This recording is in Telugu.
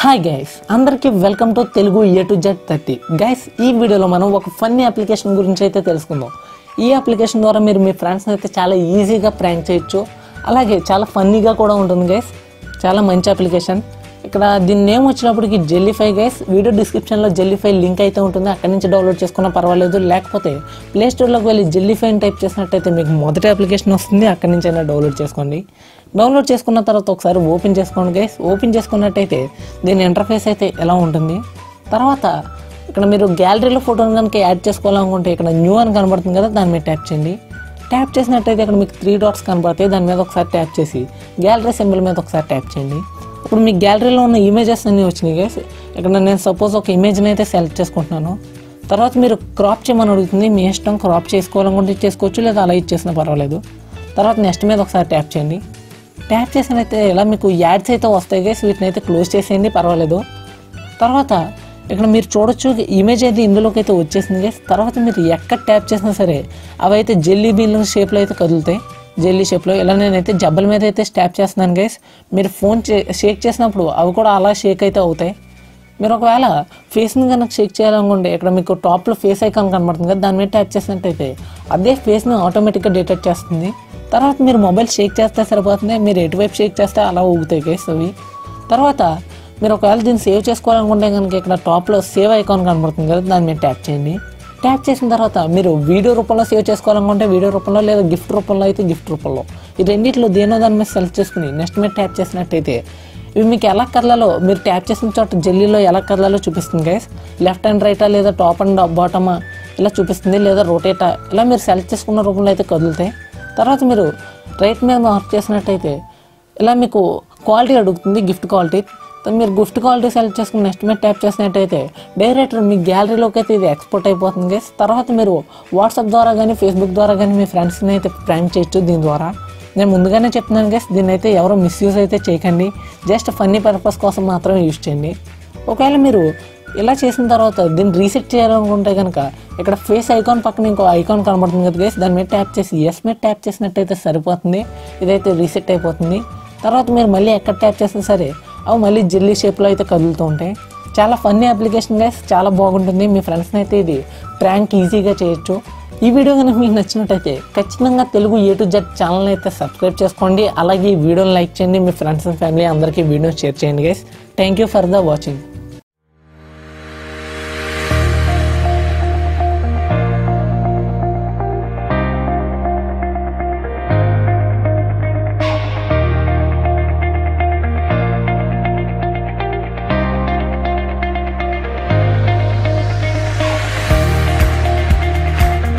హాయ్ గైస్, అందరికీ welcome to Telugu A to Z 30. Guys, ఈ వీడియోలో మనం ఒక ఫన్నీ అప్లికేషన్ గురించి అయితే తెలుసుకుందాం. ఈ అప్లికేషన్ ద్వారా మీరు మీ ఫ్రెండ్స్ని అయితే చాలా ఈజీగా ప్రాంక్ చేయొచ్చు, అలాగే చాలా ఫన్నీగా కూడా ఉంటుంది గైస్. చాలా మంచి అప్లికేషన్. ఇక్కడ దీని నేమ్ వచ్చినప్పటికి జెల్లీఫై గైస్. వీడియో డిస్క్రిప్షన్లో జెల్లీఫై లింక్ అయితే ఉంటుంది, అక్కడి నుంచి డౌన్లోడ్ చేసుకున్నా పర్వాలేదు. లేకపోతే ప్లే స్టోర్లోకి వెళ్ళి జెల్లీఫై అని టైప్ చేసినట్టయితే మీకు మొదటి అప్లికేషన్ వస్తుంది, అక్కడి నుంచి అయినా డౌన్లోడ్ చేసుకోండి. డౌన్లోడ్ చేసుకున్న తర్వాత ఒకసారి ఓపెన్ చేసుకోండి గైస్. ఓపెన్ చేసుకున్నట్టయితే దీని ఇంటర్ఫేస్ అయితే ఎలా ఉంటుంది. తర్వాత ఇక్కడ మీరు గ్యాలరీలో ఫోటోని కనుక యాడ్ చేసుకోవాలనుకుంటే ఇక్కడ న్యూ అని కనబడుతుంది కదా, దాని మీద ట్యాప్ చేయండి. ట్యాప్ చేసినట్టయితే ఇక్కడ మీకు 3 డాట్స్ కనబడతాయి, దాని మీద ఒకసారి ట్యాప్ చేసి గ్యాలరీ సింబల్ మీద ఒకసారి ట్యాప్ చేయండి. ఇప్పుడు మీ గ్యాలరీలో ఉన్న ఇమేజెస్ అన్నీ వచ్చినాయి గైస్. ఇక్కడ నేను సపోజ్ ఒక ఇమేజ్ని అయితే సెలెక్ట్ చేసుకుంటున్నాను. తర్వాత మీరు క్రాప్ చేయమని అడుగుతుంది, మీ ఇష్టం. క్రాప్ చేసుకోవాలనుకుంటే చేసుకోవచ్చు, లేదా అలా ఇచ్చేసినా పర్వాలేదు. తర్వాత నెక్స్ట్ మీద ఒకసారి ట్యాప్ చేయండి. ట్యాప్ చేసినైతే ఇలా మీకు యాడ్స్ అయితే వస్తాయి గైస్, వీటిని అయితే క్లోజ్ చేసేయండి, పర్వాలేదు. తర్వాత ఇక్కడ మీరు చూడొచ్చు ఇమేజ్ అయితే ఇందులోకి అయితే వచ్చేసింది గైస్. తర్వాత మీరు ఎక్కడ ట్యాప్ చేసినా సరే అవి అయితే జెల్లీ బీన్ షేప్లో అయితే కదులుతాయి, జెల్లీ షేప్లో. ఇలా నేనైతే జబ్బల మీద అయితే ట్యాప్ చేస్తున్నాను గైస్. మీరు ఫోన్ షేక్ చేసినప్పుడు అవి కూడా అలా షేక్ అయితే అవుతాయి. మీరు ఒకవేళ ఫేస్ని కనుక షేక్ చేయాలనుకుంటే ఇక్కడ మీకు టాప్లో ఫేస్ ఐకాన్ కనబడుతుంది కదా, దాని మీద ట్యాప్ చేసినట్టయితే అదే ఫేస్ని ఆటోమేటిక్గా డిటెక్ట్ చేస్తుంది. తర్వాత మీరు మొబైల్ షేక్ చేస్తే సరిపోతుంది, మీరు ఎటువైపు షేక్ చేస్తే అలా ఊగుతాయి గైస్ అవి. తర్వాత మీరు ఒకవేళ దీన్ని సేవ్ చేసుకోవాలనుకుంటే కనుక ఇక్కడ టాప్లో సేవ్ ఐకాన్ కనబడుతుంది కదా, దాని మీద ట్యాప్ చేయండి. ట్యాప్ చేసిన తర్వాత మీరు వీడియో రూపంలో సేవ్ చేసుకోవాలనుకుంటే వీడియో రూపంలో, లేదా గిఫ్ట్ రూపంలో అయితే గిఫ్ట్ రూపంలో, ఈ రెండింటిలో దేనో దాని మీద సెలెక్ట్ చేసుకుని నెక్స్ట్ మీద ట్యాప్ చేసినట్టయితే ఇవి మీకు ఎలా కదలాలో, మీరు ట్యాప్ చేసిన చోట జెల్లీలో ఎలా కదలాలో చూపిస్తుంది గైస్. లెఫ్ట్ అండ్ రైటా, లేదా టాప్ అండ్ బాటమా ఇలా చూపిస్తుంది, లేదా రొటేటా, ఇలా మీరు సెలెక్ట్ చేసుకున్న రూపంలో అయితే కదులుతాయి. తర్వాత మీరు రైట్ మీద మార్క్ చేసినట్టయితే ఇలా మీకు క్వాలిటీ అడుగుతుంది, గిఫ్ట్ క్వాలిటీ. మీరు గిఫ్ట్ క్వాలిటీ సెలెక్ట్ చేసుకుని నెక్స్ట్ మీద ట్యాప్ చేసినట్టయితే డైరెక్ట్ మీ గ్యాలరీలోకి అయితే ఇది ఎక్స్పోర్ట్ అయిపోతుంది గైస్. తర్వాత మీరు వాట్సాప్ ద్వారా కానీ ఫేస్బుక్ ద్వారా కానీ మీ ఫ్రెండ్స్ని అయితే ప్రాంక్ చేయొచ్చు దీని ద్వారా. నేను ముందుగానే చెప్తున్నాను గైస్, దీన్ని అయితే ఎవరో మిస్యూజ్ అయితే చేయకండి, జస్ట్ ఫన్నీ పర్పస్ కోసం మాత్రమే యూజ్ చేయండి. ఒకవేళ మీరు ఇలా చేసిన తర్వాత దీన్ని రీసెట్ చేయాలనుకుంటే కనుక ఇక్కడ ఫేస్ ఐకాన్ పక్కన ఇంకో ఐకాన్ కనబడుతుంది కదా గైస్, దాని మీద ట్యాప్ చేసి ఎస్ మీద ట్యాప్ చేసినట్టయితే సరిపోతుంది, ఇదైతే రీసెట్ అయిపోతుంది. తర్వాత మీరు మళ్ళీ ఎక్కడ ట్యాప్ చేసినా సరే అవి మళ్ళీ జెల్లీ షేప్లో అయితే కదులుతూ ఉంటాయి. చాలా ఫన్నీ అప్లికేషన్ గైస్, చాలా బాగుంటుంది. మీ ఫ్రెండ్స్ని అయితే ఇది ప్రాంక్ ఈజీగా చేయొచ్చు. ఈ వీడియో కనుక మీకు నచ్చినట్టయితే ఖచ్చితంగా Telugu A to Z channel అయితే సబ్స్క్రైబ్ చేసుకోండి, అలాగే ఈ వీడియోని లైక్ చేయండి, మీ ఫ్రెండ్స్ అండ్ ఫ్యామిలీ అందరికీ వీడియో షేర్ చేయండి guys. Thank you for the watching.